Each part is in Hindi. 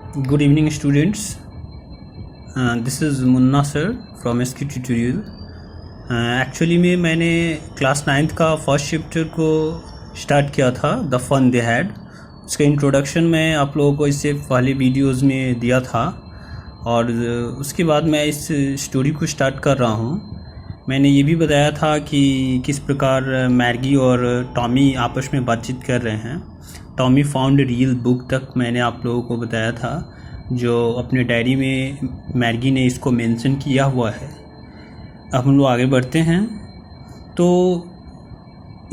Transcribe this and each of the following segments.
Good evening, students. This is Munna sir from SQ Tutorial. Actually में मैंने क्लास 9th का फर्स्ट चैप्टर को स्टार्ट किया था, द फन दे हैड। उसका इंट्रोडक्शन मैं आप लोगों को इससे पहले वीडियोस में दिया था और उसके बाद मैं इस स्टोरी को स्टार्ट कर रहा हूँ। मैंने ये भी बताया था कि किस प्रकार मैगी और टॉमी आपस में बातचीत कर रहे हैं। टॉमी फाउंड रियल बुक तक मैंने आप लोगों को बताया था, जो अपने डायरी में मैगी ने इसको मेंशन किया हुआ है। अब हम लोग आगे बढ़ते हैं। तो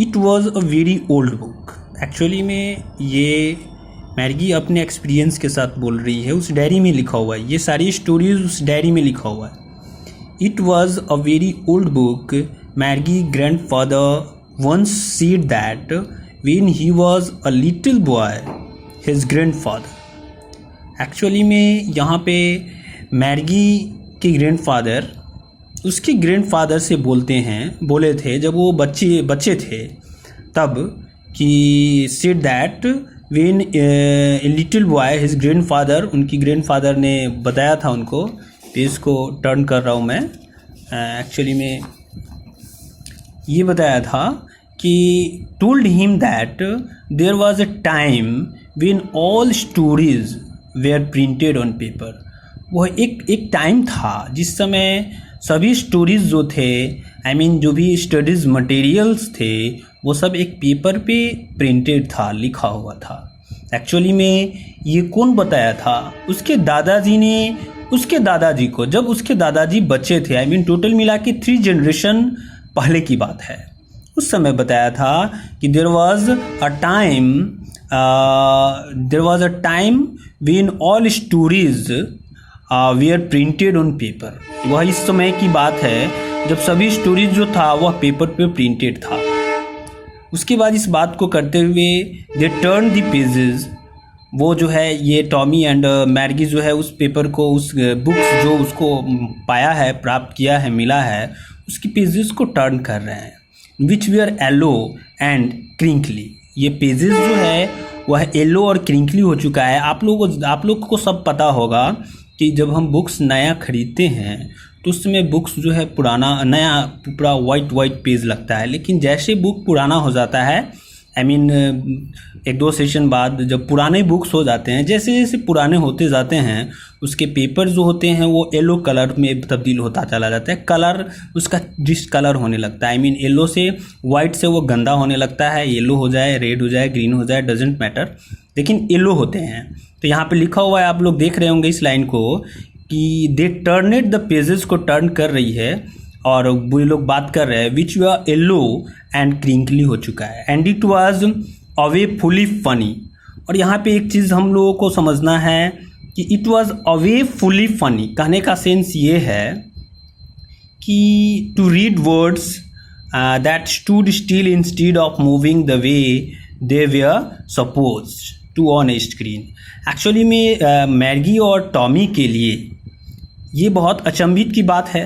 it was a very old book. Actually में ये मैगी अपने एक्सपीरियंस के साथ बोल रही है, उस डायरी में लिखा हुआ है, ये सारी स्टोरीज उस डायरी में लिखा हुआ है। It was a very old book, Maggie grandfather once said that when he was a little boy his grandfather. Actually में यहाँ पे मैगी के ग्रैंडफादर उसके ग्रैंडफादर से बोले थे जब वो बच्चे थे तब, कि said that when a little boy his grandfather, उनकी ग्रैंडफादर ने बताया था उनको। पेज को टर्न कर रहा हूँ मैं। एक्चुअली में ये बताया था कि told him that there was a time when all stories were printed on paper. वह एक टाइम था जिस समय सभी स्टोरीज जो थे, जो भी स्टडीज़ मटेरियल्स थे, वो सब एक पेपर पे प्रिंटेड था, लिखा हुआ था। एक्चुअली में ये कौन बताया था? उसके दादाजी ने उसके दादाजी को, जब उसके दादाजी बच्चे थे, टोटल मिला के 3 जनरेशन पहले की बात है, उस समय बताया था कि there was a time when all stories were printed on paper. वह इस समय की बात है जब सभी स्टोरीज जो था वह पेपर पे प्रिंटेड था। उसके बाद इस बात को करते हुए दे टर्न द पेजेस, वो जो है ये टॉमी एंड मैगी जो है उस पेपर को, उस बुक्स जो उसको पाया है, प्राप्त किया है, मिला है, उसकी पेजेस को टर्न कर रहे हैं। विच वेयर येलो एंड क्रिंकली। ये पेजेस जो है वह येलो और क्रिंकली हो चुका है। आप लोगों को सब पता होगा कि जब हम बुक्स नया खरीदते हैं तो उस समय बुक्स जो है नया पूरा वाइट पेज लगता है, लेकिन जैसे बुक पुराना हो जाता है, 1-2 सेशन बाद जब पुराने बुक्स हो जाते हैं, जैसे जैसे पुराने होते जाते हैं, उसके पेपर जो होते हैं वो येलो कलर में तब्दील होता चला जाता है। कलर उसका डिस्कलर होने लगता है। येलो से वाइट से वो गंदा होने लगता है। येलो हो जाए, रेड हो जाए, ग्रीन हो जाए, डजेंट मैटर, लेकिन येलो होते हैं। तो यहाँ पे लिखा हुआ है, आप लोग देख रहे होंगे इस लाइन को, कि दे टर्नेड द पेजेस को टर्न कर रही है और वो लोग बात कर रहे हैं विच वर येलो एंड क्रिंकली हो चुका है, and it was awfully funny. और यहाँ पे एक चीज़ हम लोगों को समझना है कि it was awfully funny कहने का सेंस ये है कि to read words that stood still instead of moving the way they were supposed to on a screen. Actually में मैगी और टॉमी के लिए ये बहुत अचंभित की बात है,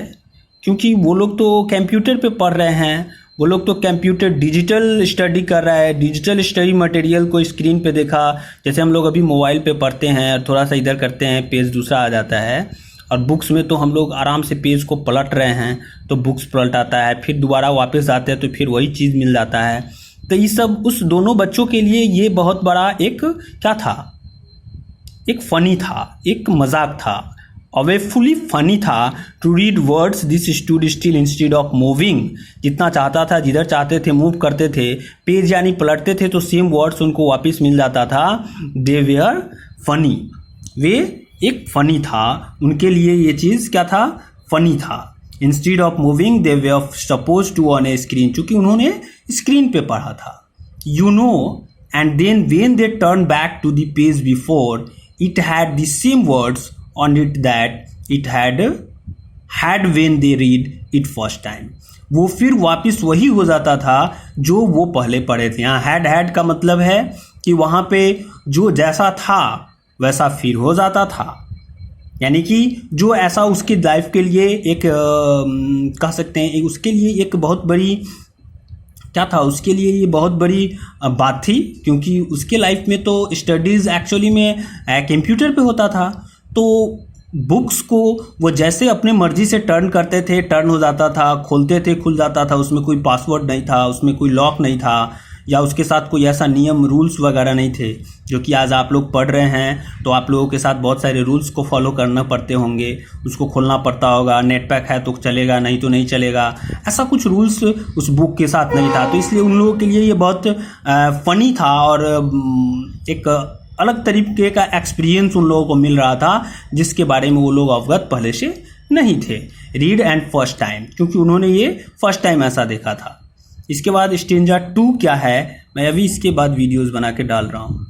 क्योंकि वो लोग तो कंप्यूटर पे पढ़ रहे हैं, वो लोग तो कंप्यूटर डिजिटल स्टडी कर रहा है, डिजिटल स्टडी मटेरियल को स्क्रीन पे देखा, जैसे हम लोग अभी मोबाइल पे पढ़ते हैं और थोड़ा सा इधर करते हैं, पेज दूसरा आ जाता है। और बुक्स में तो हम लोग आराम से पेज को पलट रहे हैं तो बुक्स पलट आता है, फिर दोबारा वापस आते हैं तो फिर वही चीज़ मिल जाता है। तो ये सब उस दोनों बच्चों के लिए ये बहुत बड़ा एक क्या था, एक फ़नी था, एक मजाक था, अवेफुली फनी था। To read words this stood still instead of moving, जितना चाहता था, जिधर चाहते थे मूव करते थे, पेज यानी पलटते थे तो सेम वर्ड्स उनको वापस मिल जाता था। दे वेयर फनी, वे एक फनी था, उनके लिए ये चीज़ क्या था, फनी था। Instead of moving they were suppose to on a screen, चूँकि उन्होंने स्क्रीन पे पढ़ा था। And then when they turn back to the page before it had the same words on it that it had when they read it first time। वो फिर वापस वही हो जाता था जो वो पहले पढ़े थे। यहाँ हैड का मतलब है कि वहाँ पे जो जैसा था वैसा फिर हो जाता था, यानी कि जो ऐसा उसकी लाइफ के लिए एक कह सकते हैं उसके लिए एक बहुत बड़ी क्या था, उसके लिए ये बहुत बड़ी बात थी, क्योंकि उसके लाइफ में तो स्टडीज़ एक्चुअली में कंप्यूटर पे होता था। तो बुक्स को वो जैसे अपने मर्जी से टर्न करते थे, टर्न हो जाता था, खोलते थे खुल जाता था, उसमें कोई पासवर्ड नहीं था, उसमें कोई लॉक नहीं था, या उसके साथ कोई ऐसा नियम रूल्स वगैरह नहीं थे जो कि आज आप लोग पढ़ रहे हैं तो आप लोगों के साथ बहुत सारे रूल्स को फॉलो करना पड़ते होंगे, उसको खोलना पड़ता होगा, नेट पैक है तो चलेगा, नहीं तो नहीं चलेगा, ऐसा कुछ रूल्स उस बुक के साथ नहीं था। तो इसलिए उन लोगों के लिए ये बहुत फ़नी था और एक अलग तरीके का एक्सपीरियंस उन लोगों को मिल रहा था जिसके बारे में वो लोग अवगत पहले से नहीं थे। रीड एंड फर्स्ट टाइम, क्योंकि उन्होंने ये फर्स्ट टाइम ऐसा देखा था। इसके बाद स्टेंजा 2 क्या है, मैं अभी इसके बाद वीडियोस बना के डाल रहा हूँ।